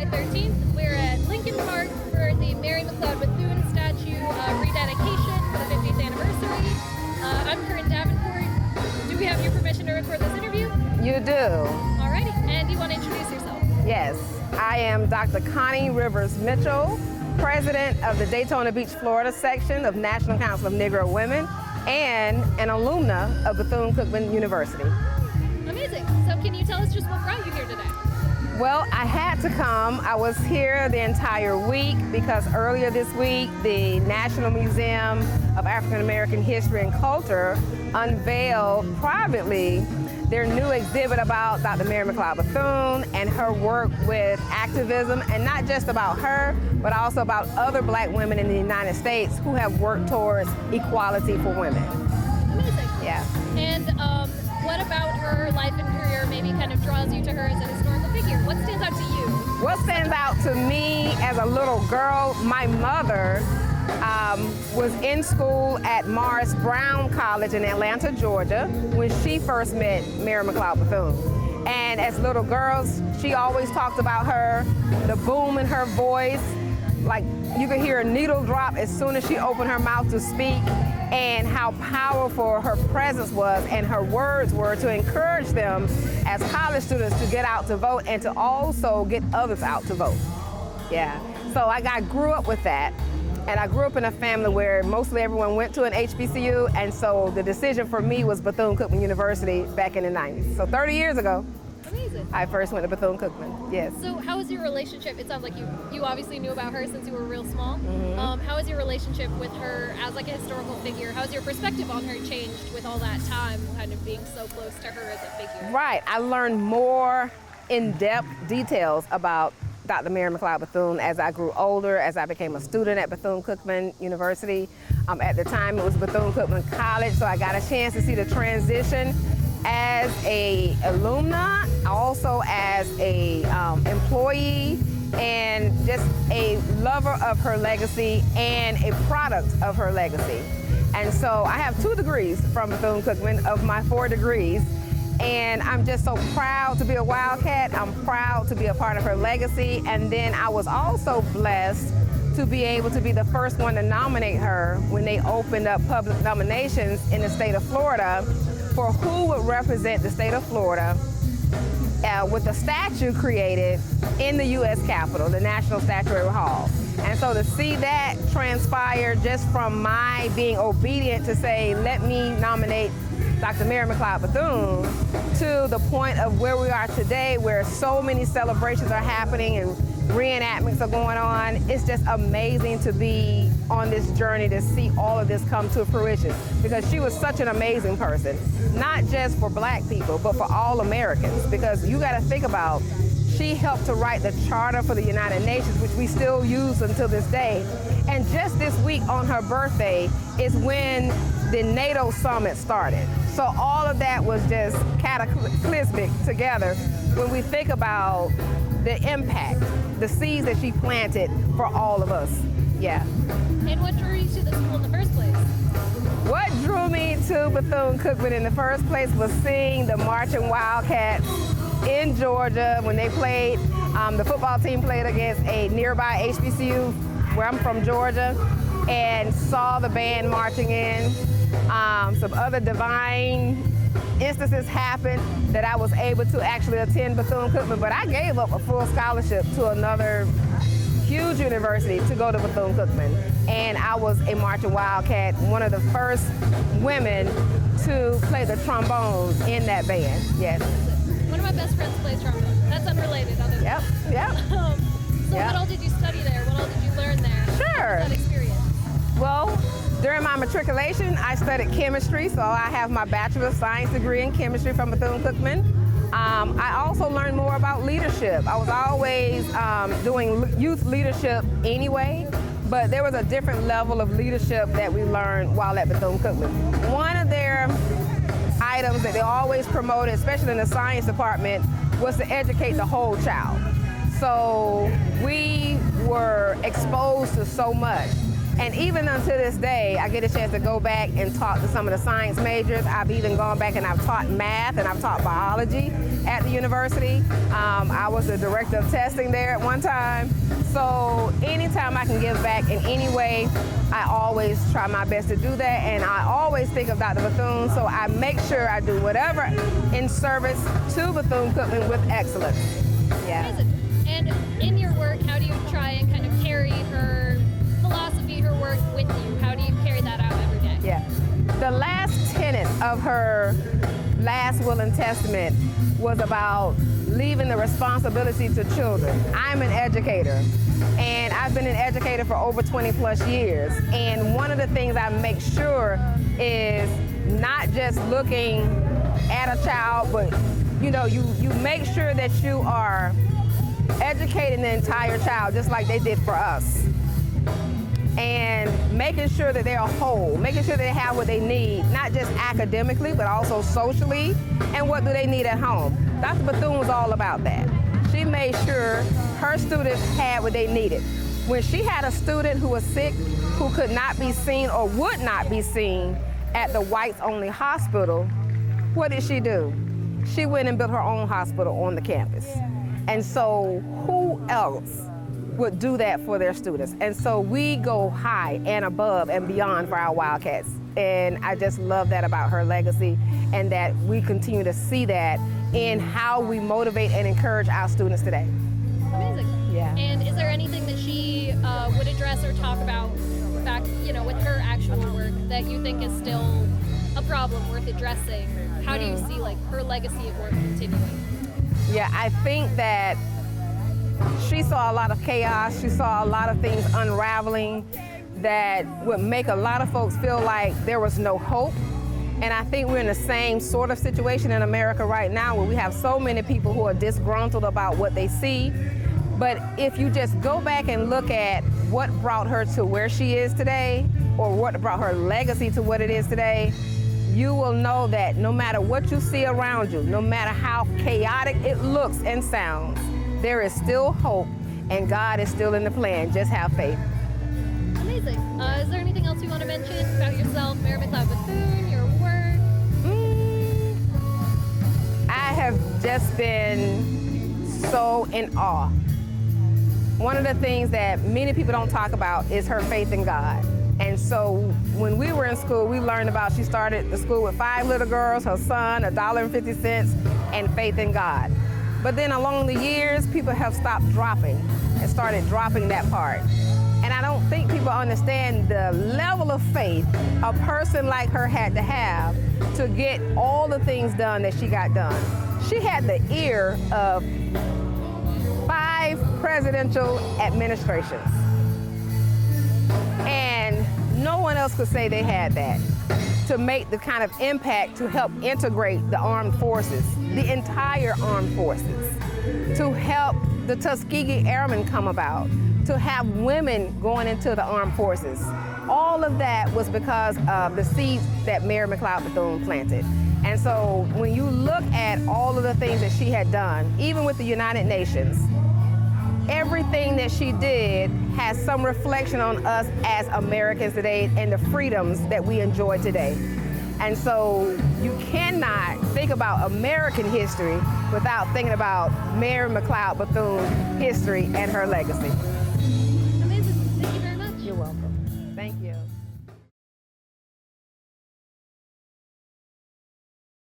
13th. We're at Lincoln Park for the Mary McLeod Bethune statue rededication for the 50th anniversary. I'm Corinne Davenport. Do we have your permission to record this interview? You do. Alrighty, and you want to introduce yourself? Yes, I am Dr. Connie Rivers Mitchell, President of the Daytona Beach, Florida section of National Council of Negro Women and an alumna of Bethune-Cookman University. Amazing. So can you tell us just what brought you here today? Well, I had to come. I was here the entire week because earlier this week, the National Museum of African American History and Culture unveiled privately their new exhibit about Dr. Mary McLeod Bethune and her work with activism, and not just about her, but also about other Black women in the United States who have worked towards equality for women. Amazing. Yeah. And what about her life and career maybe kind of draws you to her as a historical figure? What stands out to you? What stands out to me as a little girl, my mother was in school at Morris Brown College in Atlanta, Georgia, when she first met Mary McLeod Bethune. And as little girls, she always talked about her, the boom in her voice, like you could hear a needle drop as soon as she opened her mouth to speak, and how powerful her presence was and her words were to encourage them as college students to get out to vote and to also get others out to vote. Yeah, so I grew up with that. And I grew up in a family where mostly everyone went to an HBCU, and so the decision for me was Bethune-Cookman University back in the 90s. So 30 years ago, Amazing. I first went to Bethune-Cookman, yes. So how was your relationship? It sounds like you obviously knew about her since you were real small. Mm-hmm. How was your relationship with her as like a historical figure? How has your perspective on her changed with all that time kind of being so close to her as a figure? Right, I learned more in-depth details about Dr. Mary McLeod Bethune as I grew older, as I became a student at Bethune-Cookman University. At the time, it was Bethune-Cookman College, so I got a chance to see the transition as a alumna, also as a employee, and just a lover of her legacy and a product of her legacy. And so I have 2 degrees from Bethune-Cookman of my 4 degrees. And I'm just so proud to be a Wildcat. I'm proud to be a part of her legacy. And then I was also blessed to be able to be the first one to nominate her when they opened up public nominations in the state of Florida for who would represent the state of Florida with a statue created in the U.S. Capitol, the National Statuary Hall. And so to see that transpire just from my being obedient to say, let me nominate Dr. Mary McLeod Bethune, to the point of where we are today, where so many celebrations are happening and reenactments are going on. It's just amazing to be on this journey to see all of this come to fruition, because she was such an amazing person, not just for Black people, but for all Americans, because you got to think about, she helped to write the Charter for the United Nations, which we still use until this day. And just this week on her birthday is when the NATO summit started. So all of that was just cataclysmic together when we think about the impact, the seeds that she planted for all of us. Yeah. And what drew you to the school in the first place? What drew me to Bethune-Cookman in the first place was seeing the Marching Wildcats in Georgia when they played. The football team played against a nearby HBCU where I'm from, Georgia, and saw the band marching in. Some other divine instances happened that I was able to actually attend Bethune-Cookman, but I gave up a full scholarship to another huge university to go to Bethune-Cookman. And I was a Marching Wildcat, one of the first women to play the trombone in that band, yes. One of my best friends plays trombone. That's unrelated. Other Yep. So what all did you study there? What all did you learn there? Sure. What was that experience? Well, during my matriculation, I studied chemistry, so I have my Bachelor of Science degree in chemistry from Bethune-Cookman. I also learned more about leadership. I was always doing youth leadership anyway, but there was a different level of leadership that we learned while at Bethune-Cookman. One of their items that they always promoted, especially in the science department, was to educate the whole child. So we were exposed to so much. And even until this day, I get a chance to go back and talk to some of the science majors. I've even gone back and I've taught math and I've taught biology at the university. I was the director of testing there at one time. So anytime I can give back in any way, I always try my best to do that. And I always think of Dr. Bethune, so I make sure I do whatever in service to Bethune-Cookman with excellence. Yeah. Amazing. And in your work, how do you try and kind of carry her philosophy, her work with you? How do you carry that out every day? Yeah. The last tenet of her last will and testament was about leaving the responsibility to children. I'm an educator, and I've been an educator for over 20 plus years. And one of the things I make sure is not just looking at a child, but you make sure that you are educating the entire child just like they did for us. And making sure that they're whole, making sure they have what they need, not just academically, but also socially, and what do they need at home. Dr. Bethune was all about that. She made sure her students had what they needed. When she had a student who was sick, who could not be seen or would not be seen at the whites-only hospital, what did she do? She went and built her own hospital on the campus. And so who else would do that for their students? And so we go high and above and beyond for our Wildcats. And I just love that about her legacy, and that we continue to see that in how we motivate and encourage our students today. Amazing. Yeah. And is there anything that she would address or talk about back, with her actual work that you think is still a problem worth addressing? How do you see her legacy of work continuing? Yeah, I think that she saw a lot of chaos. She saw a lot of things unraveling that would make a lot of folks feel like there was no hope. And I think we're in the same sort of situation in America right now, where we have so many people who are disgruntled about what they see. But if you just go back and look at what brought her to where she is today, or what brought her legacy to what it is today, you will know that no matter what you see around you, no matter how chaotic it looks and sounds, there is still hope, and God is still in the plan. Just have faith. Amazing. Is there anything else you want to mention about yourself, Mary McLeod Bethune, your work? I have just been so in awe. One of the things that many people don't talk about is her faith in God. And so when we were in school, we learned about, she started the school with 5 little girls, her son, $1.50, and faith in God. But then along the years, people have stopped dropping and started dropping that part. And I don't think people understand the level of faith a person like her had to have to get all the things done that she got done. She had the ear of 5 presidential administrations. And no one else could say they had that, to make the kind of impact to help integrate the armed forces, the entire armed forces, to help the Tuskegee Airmen come about, to have women going into the armed forces. All of that was because of the seeds that Mary McLeod Bethune planted. And so when you look at all of the things that she had done, even with the United Nations, everything that she did has some reflection on us as Americans today and the freedoms that we enjoy today. And so you cannot think about American history without thinking about Mary McLeod Bethune's history and her legacy.